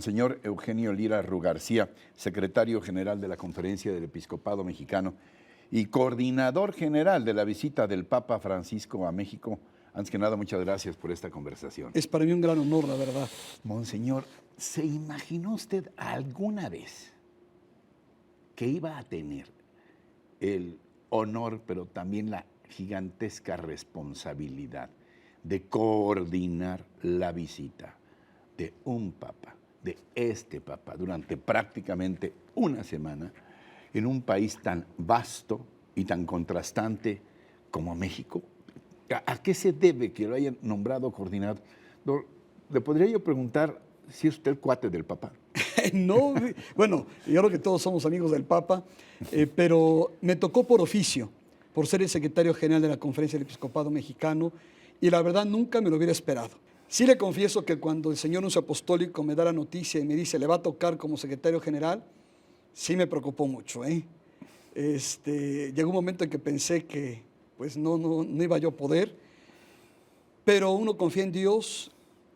Monseñor Eugenio Lira Rugarcía, secretario general de la Conferencia del Episcopado Mexicano y coordinador general de la visita del Papa Francisco a México. Antes que nada, muchas gracias por esta conversación. Es para mí un gran honor, la verdad. Monseñor, ¿se imaginó usted alguna vez que iba a tener el honor, pero también la gigantesca responsabilidad de coordinar la visita de un papa, de este papa, durante prácticamente una semana, en un país tan vasto y tan contrastante como México? ¿A qué se debe que lo hayan nombrado coordinador? ¿Le podría yo preguntar si es usted el cuate del papa? No, bueno, yo creo que todos somos amigos del Papa, pero me tocó por oficio, por ser el secretario general de la Conferencia del Episcopado Mexicano, y la verdad nunca me lo hubiera esperado. Sí le confieso que cuando el señor nuncio apostólico me da la noticia y me dice, le va a tocar como secretario general, sí me preocupó mucho. Llegó un momento en que pensé que pues no iba yo a poder, pero uno confía en Dios,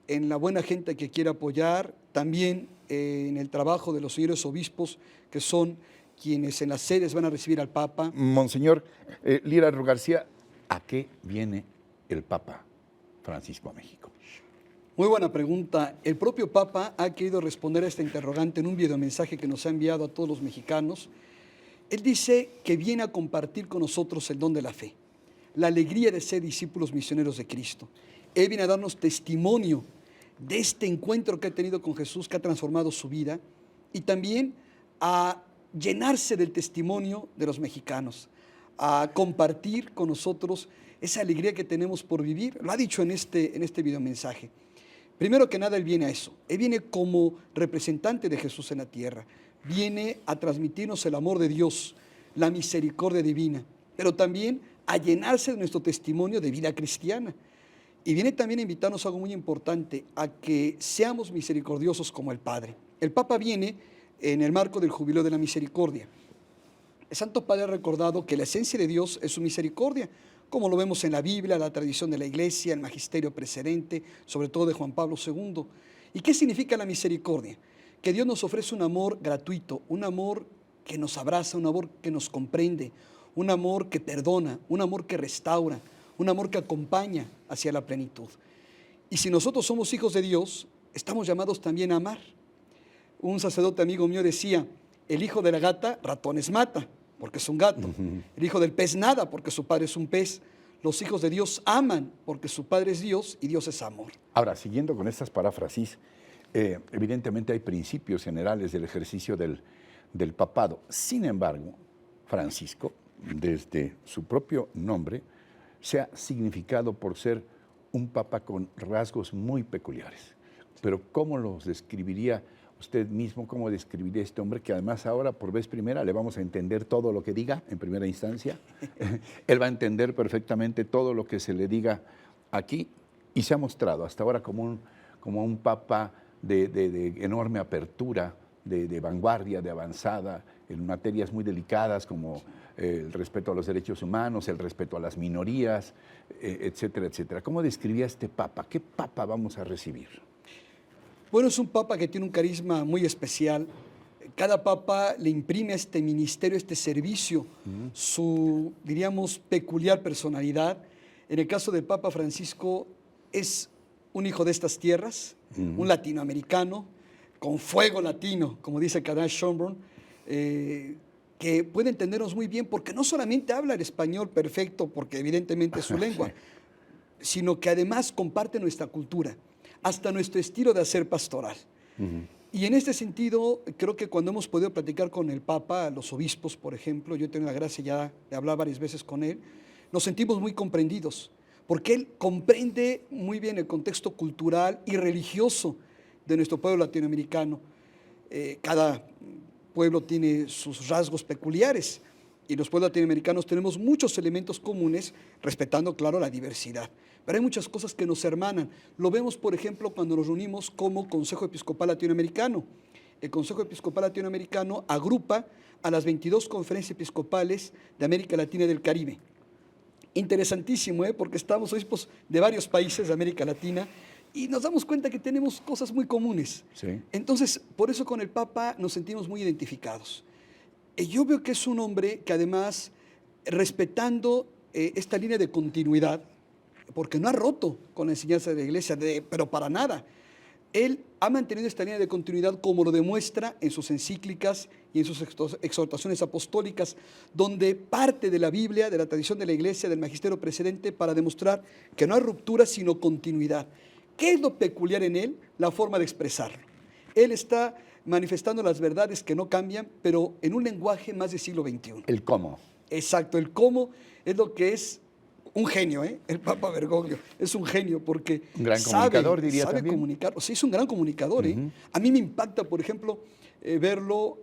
en la buena gente que quiere apoyar, también en el trabajo de los señores obispos, que son quienes en las sedes van a recibir al Papa. Monseñor Lira Rugarcía, ¿a qué viene el Papa Francisco a México? Muy buena pregunta. El propio Papa ha querido responder a esta interrogante en un videomensaje que nos ha enviado a todos los mexicanos. Él dice que viene a compartir con nosotros el don de la fe, la alegría de ser discípulos misioneros de Cristo. Él viene a darnos testimonio de este encuentro que ha tenido con Jesús, que ha transformado su vida, y también a llenarse del testimonio de los mexicanos, a compartir con nosotros esa alegría que tenemos por vivir. Lo ha dicho en este videomensaje. Primero que nada, Él viene a eso. Él viene como representante de Jesús en la tierra. Viene a transmitirnos el amor de Dios, la misericordia divina, pero también a llenarse de nuestro testimonio de vida cristiana. Y viene también a invitarnos a algo muy importante, a que seamos misericordiosos como el Padre. El Papa viene en el marco del Jubileo de la Misericordia. El Santo Padre ha recordado que la esencia de Dios es su misericordia, como lo vemos en la Biblia, la tradición de la Iglesia, el magisterio precedente, sobre todo de Juan Pablo II. ¿Y qué significa la misericordia? Que Dios nos ofrece un amor gratuito, un amor que nos abraza, un amor que nos comprende, un amor que perdona, un amor que restaura, un amor que acompaña hacia la plenitud. Y si nosotros somos hijos de Dios, estamos llamados también a amar. Un sacerdote amigo mío decía, el hijo de la gata ratones mata, porque es un gato. El hijo del pez nada, porque su padre es un pez. Los hijos de Dios aman, porque su Padre es Dios y Dios es amor. Ahora, siguiendo con estas paráfrasis, evidentemente hay principios generales del ejercicio del papado. Sin embargo, Francisco, desde su propio nombre, se ha significado por ser un papa con rasgos muy peculiares. Pero ¿cómo los describiría usted mismo? ¿Cómo describiría este hombre que además ahora por vez primera le vamos a entender todo lo que diga en primera instancia? Él va a entender perfectamente todo lo que se le diga aquí y se ha mostrado hasta ahora como un papa de enorme apertura, de vanguardia, de avanzada, en materias muy delicadas como el respeto a los derechos humanos, el respeto a las minorías, etcétera, etcétera. ¿Cómo describía este papa? ¿Qué papa vamos a recibir? Bueno, es un papa que tiene un carisma muy especial. Cada papa le imprime a este ministerio, este servicio, su, diríamos, peculiar personalidad. En el caso del Papa Francisco, es un hijo de estas tierras, un latinoamericano, con fuego latino, como dice Cardenal Schönborn, que puede entendernos muy bien porque no solamente habla el español perfecto, porque evidentemente es su lengua, sino que además comparte nuestra cultura, hasta nuestro estilo de hacer pastoral. Y en este sentido, creo que cuando hemos podido platicar con el Papa, los obispos, por ejemplo, yo he tenido la gracia ya de hablar varias veces con él, nos sentimos muy comprendidos, porque él comprende muy bien el contexto cultural y religioso de nuestro pueblo latinoamericano. Cada pueblo tiene sus rasgos peculiares y los pueblos latinoamericanos tenemos muchos elementos comunes, respetando, claro, la diversidad. Pero hay muchas cosas que nos hermanan. Lo vemos, por ejemplo, cuando nos reunimos como Consejo Episcopal Latinoamericano. El Consejo Episcopal Latinoamericano agrupa a las 22 conferencias episcopales de América Latina y del Caribe. Interesantísimo, porque estamos obispos de varios países de América Latina y nos damos cuenta que tenemos cosas muy comunes. Sí. Entonces, por eso con el Papa nos sentimos muy identificados. Yo veo que es un hombre que además, respetando esta línea de continuidad, porque no ha roto con la enseñanza de la Iglesia, pero para nada. Él ha mantenido esta línea de continuidad como lo demuestra en sus encíclicas y en sus exhortaciones apostólicas, donde parte de la Biblia, de la tradición de la Iglesia, del magisterio precedente, para demostrar que no hay ruptura, sino continuidad. ¿Qué es lo peculiar en él? La forma de expresarlo. Él está manifestando las verdades que no cambian, pero en un lenguaje más del siglo XXI. El cómo. Exacto, el cómo es lo que es un genio, ¿eh? El Papa Bergoglio es un genio porque Un gran comunicador, diría sabe también. comunicar. Sí, es un gran comunicador. A mí me impacta, por ejemplo, verlo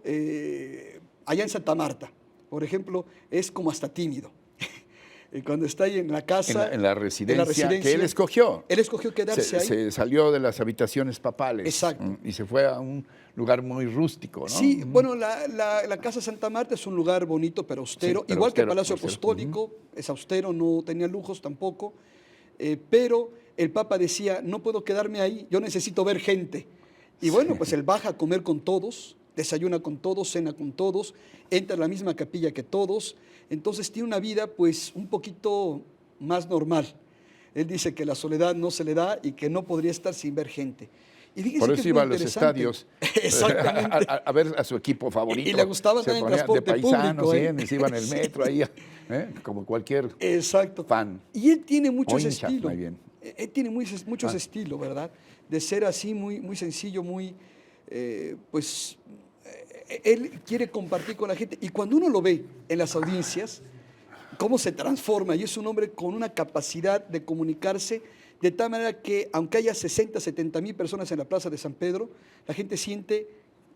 allá en Santa Marta. Por ejemplo, es como hasta tímido. Cuando está ahí en la casa. En la residencia que él escogió. Él escogió quedarse ahí. Se salió de las habitaciones papales. Exacto. Y se fue a un lugar muy rústico, ¿no? Sí, bueno, la Casa Santa Marta es un lugar bonito, pero austero. Sí, pero igual que austero, el Palacio austero. Apostólico, es austero, no tenía lujos tampoco. Pero el Papa decía, no puedo quedarme ahí, yo necesito ver gente. Y bueno, pues él baja a comer con todos, desayuna con todos, cena con todos, entra a la misma capilla que todos. Entonces tiene una vida pues un poquito más normal. Él dice que la soledad no se le da y que no podría estar sin ver gente. Y fíjense por que eso es iba a muy los interesante. estadios Exactamente. a ver a su equipo favorito. Y le gustaba Se también el ponía transporte de paisanos, público, sí, se iba en el metro ahí, como cualquier Exacto. fan. Y él tiene mucho O ese hincha, estilo. muy bien. Él tiene mucho ese estilo, ¿verdad? De ser así muy, muy sencillo, muy, él quiere compartir con la gente. Y cuando uno lo ve en las audiencias, cómo se transforma. Y es un hombre con una capacidad de comunicarse de tal manera que, aunque haya 60, 70 mil personas en la Plaza de San Pedro, la gente siente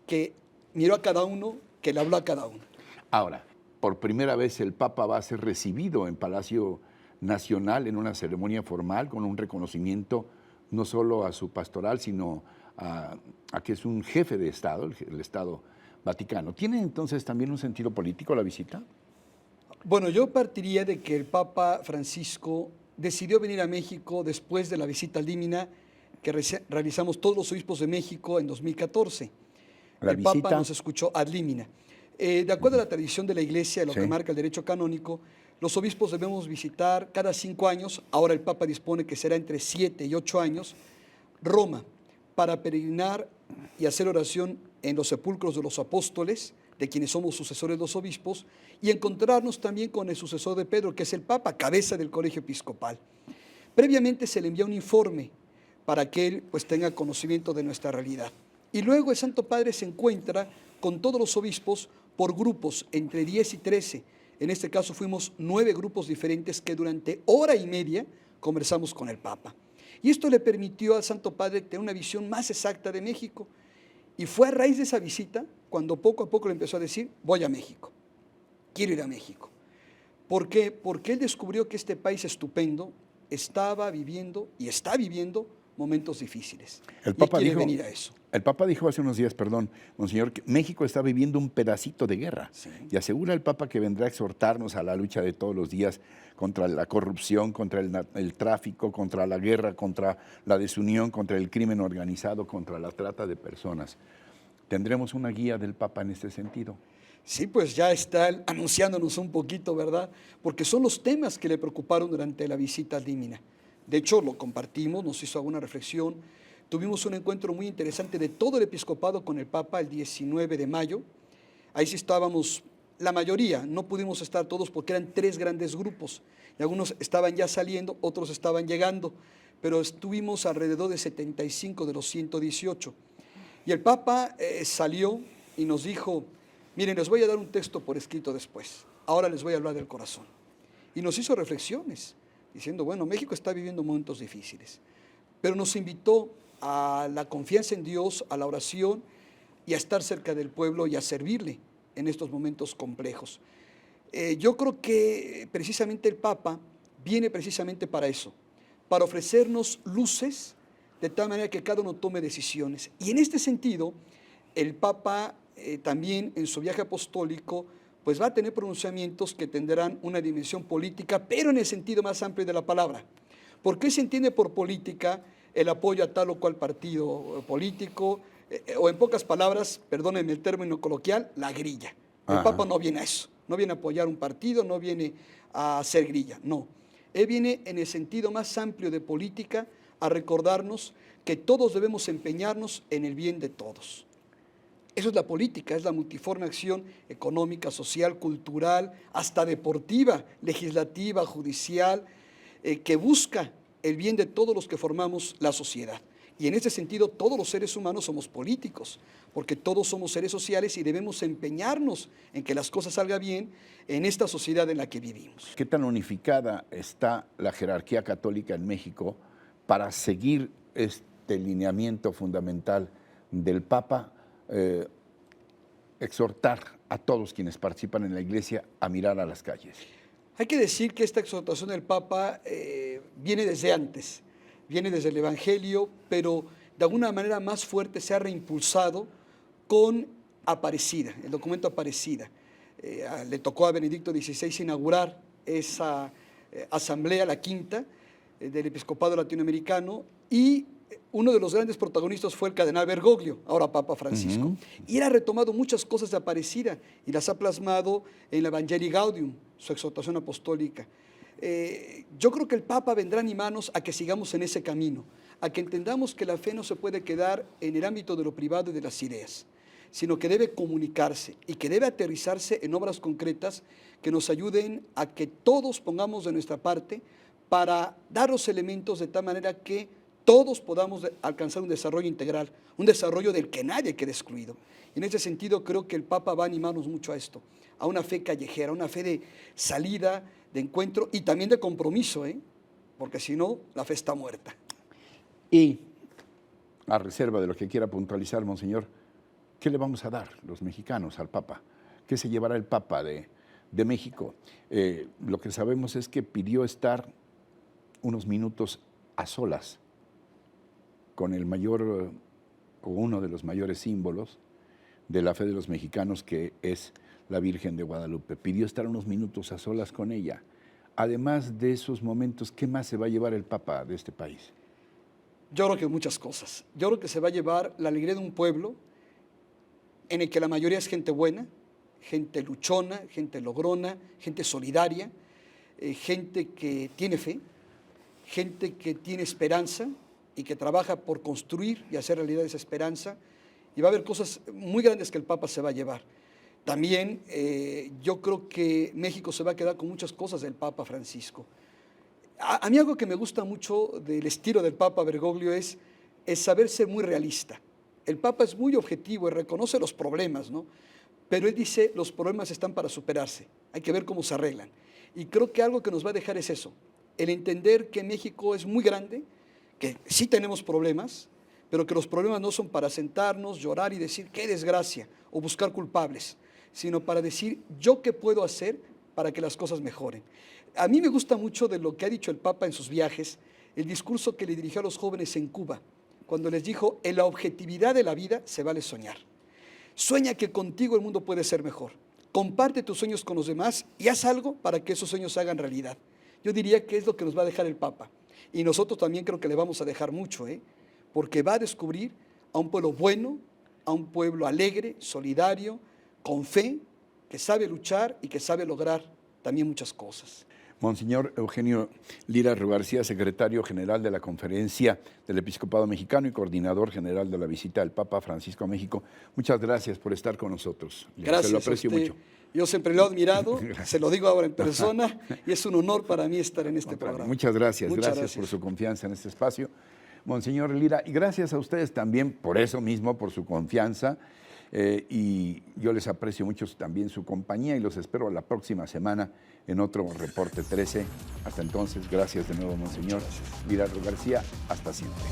que miró a cada uno, que le habló a cada uno. Ahora, por primera vez el Papa va a ser recibido en Palacio Nacional en una ceremonia formal con un reconocimiento no solo a su pastoral, sino a que es un jefe de Estado, el Estado Vaticano. ¿Tiene entonces también un sentido político la visita? Bueno, yo partiría de que el Papa Francisco decidió venir a México después de la visita al Límina que realizamos todos los obispos de México en 2014. El Papa nos escuchó ad limina. De acuerdo a la tradición de la Iglesia, lo que marca el derecho canónico, los obispos debemos visitar cada 5 años, ahora el Papa dispone que será entre 7 y 8 años, Roma, para peregrinar y hacer oración en los sepulcros de los apóstoles, de quienes somos sucesores los obispos, y encontrarnos también con el sucesor de Pedro, que es el Papa, cabeza del colegio episcopal. Previamente se le envía un informe para que él pues, tenga conocimiento de nuestra realidad. Y luego el Santo Padre se encuentra con todos los obispos por grupos, entre 10 y 13. En este caso fuimos 9 grupos diferentes que durante hora y media conversamos con el Papa. Y esto le permitió al Santo Padre tener una visión más exacta de México. Y fue a raíz de esa visita cuando poco a poco le empezó a decir, voy a México, quiero ir a México. ¿Por qué? Porque él descubrió que este país estupendo estaba viviendo y está viviendo momentos difíciles. El Papa quiere dijo, venir a eso. El Papa dijo hace unos días, perdón, monseñor, que México está viviendo un pedacito de guerra. Sí. Y asegura el Papa que vendrá a exhortarnos a la lucha de todos los días contra la corrupción, contra el tráfico, contra la guerra, contra la desunión, contra el crimen organizado, contra la trata de personas. ¿Tendremos una guía del Papa en este sentido? Sí, pues ya está anunciándonos un poquito, ¿verdad? Porque son los temas que le preocuparon durante la visita al Límina. De hecho, lo compartimos, nos hizo alguna reflexión. Tuvimos un encuentro muy interesante de todo el episcopado con el Papa el 19 de mayo. Ahí sí estábamos la mayoría, no pudimos estar todos porque eran 3 grandes grupos. Y algunos estaban ya saliendo, otros estaban llegando, pero estuvimos alrededor de 75 de los 118. Y el Papa salió y nos dijo, miren, les voy a dar un texto por escrito después. Ahora les voy a hablar del corazón. Y nos hizo reflexiones, diciendo, bueno, México está viviendo momentos difíciles, pero nos invitó a la confianza en Dios, a la oración y a estar cerca del pueblo y a servirle en estos momentos complejos. Yo creo que precisamente el Papa viene precisamente para eso, para ofrecernos luces de tal manera que cada uno tome decisiones. Y en este sentido, el Papa también en su viaje apostólico pues va a tener pronunciamientos que tendrán una dimensión política, pero en el sentido más amplio de la palabra. ¿Por qué se entiende por política el apoyo a tal o cual partido político, o en pocas palabras, perdónenme el término coloquial, la grilla. El Ajá. Papa no viene a eso, no viene a apoyar un partido, no viene a hacer grilla, no. Él viene en el sentido más amplio de política a recordarnos que todos debemos empeñarnos en el bien de todos. Eso es la política, es la multiforme acción económica, social, cultural, hasta deportiva, legislativa, judicial, que busca el bien de todos los que formamos la sociedad. Y en ese sentido, todos los seres humanos somos políticos, porque todos somos seres sociales y debemos empeñarnos en que las cosas salgan bien en esta sociedad en la que vivimos. ¿Qué tan unificada está la jerarquía católica en México para seguir este lineamiento fundamental del Papa? Exhortar a todos quienes participan en la Iglesia a mirar a las calles. Hay que decir que esta exhortación del Papa viene desde antes, viene desde el Evangelio, pero de alguna manera más fuerte se ha reimpulsado con Aparecida, el documento Aparecida. Le tocó a Benedicto XVI inaugurar esa asamblea, la quinta, del episcopado latinoamericano, y uno de los grandes protagonistas fue el cardenal Bergoglio, ahora Papa Francisco. Y él ha retomado muchas cosas de Aparecida y las ha plasmado en la Evangelii Gaudium, su exhortación apostólica. Yo creo que el Papa vendrá a animarnos a que sigamos en ese camino, a que entendamos que la fe no se puede quedar en el ámbito de lo privado y de las ideas, sino que debe comunicarse y que debe aterrizarse en obras concretas que nos ayuden a que todos pongamos de nuestra parte para dar los elementos de tal manera que todos podamos alcanzar un desarrollo integral, un desarrollo del que nadie quede excluido. Y en ese sentido creo que el Papa va a animarnos mucho a esto, a una fe callejera, una fe de salida, de encuentro y también de compromiso, porque si no, la fe está muerta. Y, a reserva de lo que quiera puntualizar, Monseñor, ¿qué le vamos a dar los mexicanos al Papa? ¿Qué se llevará el Papa de México? Lo que sabemos es que pidió estar unos minutos a solas con el mayor o uno de los mayores símbolos de la fe de los mexicanos, que es la Virgen de Guadalupe. Pidió estar unos minutos a solas con ella. Además de esos momentos, ¿qué más se va a llevar el Papa de este país? Yo creo que muchas cosas. Yo creo que se va a llevar la alegría de un pueblo en el que la mayoría es gente buena, gente luchona, gente logrona, gente solidaria, gente que tiene fe, gente que tiene esperanza y que trabaja por construir y hacer realidad esa esperanza, y va a haber cosas muy grandes que el Papa se va a llevar. También yo creo que México se va a quedar con muchas cosas del Papa Francisco. A mí algo que me gusta mucho del estilo del Papa Bergoglio es saber ser muy realista. El Papa es muy objetivo y reconoce los problemas, ¿no? Pero él dice, los problemas están para superarse, hay que ver cómo se arreglan. Y creo que algo que nos va a dejar es eso, el entender que México es muy grande, que sí tenemos problemas, pero que los problemas no son para sentarnos, llorar y decir qué desgracia o buscar culpables, sino para decir yo qué puedo hacer para que las cosas mejoren. A mí me gusta mucho de lo que ha dicho el Papa en sus viajes, el discurso que le dirigió a los jóvenes en Cuba, cuando les dijo, en la objetividad de la vida se vale soñar. Sueña que contigo el mundo puede ser mejor. Comparte tus sueños con los demás y haz algo para que esos sueños se hagan realidad. Yo diría que es lo que nos va a dejar el Papa. Y nosotros también creo que le vamos a dejar mucho, porque va a descubrir a un pueblo bueno, a un pueblo alegre, solidario, con fe, que sabe luchar y que sabe lograr también muchas cosas. Monseñor Eugenio Lira García, secretario general de la Conferencia del Episcopado Mexicano y coordinador general de la visita del Papa Francisco a México, muchas gracias por estar con nosotros. Gracias. Se lo aprecio mucho. Yo siempre lo he admirado, se lo digo ahora en persona, y es un honor para mí estar en este programa. Muchas gracias, gracias por su confianza en este espacio. Monseñor Lira, y gracias a ustedes también por eso mismo, por su confianza, y yo les aprecio mucho también su compañía y los espero la próxima semana en otro Reporte 13. Hasta entonces, gracias de nuevo, Monseñor Lira García. Hasta siempre.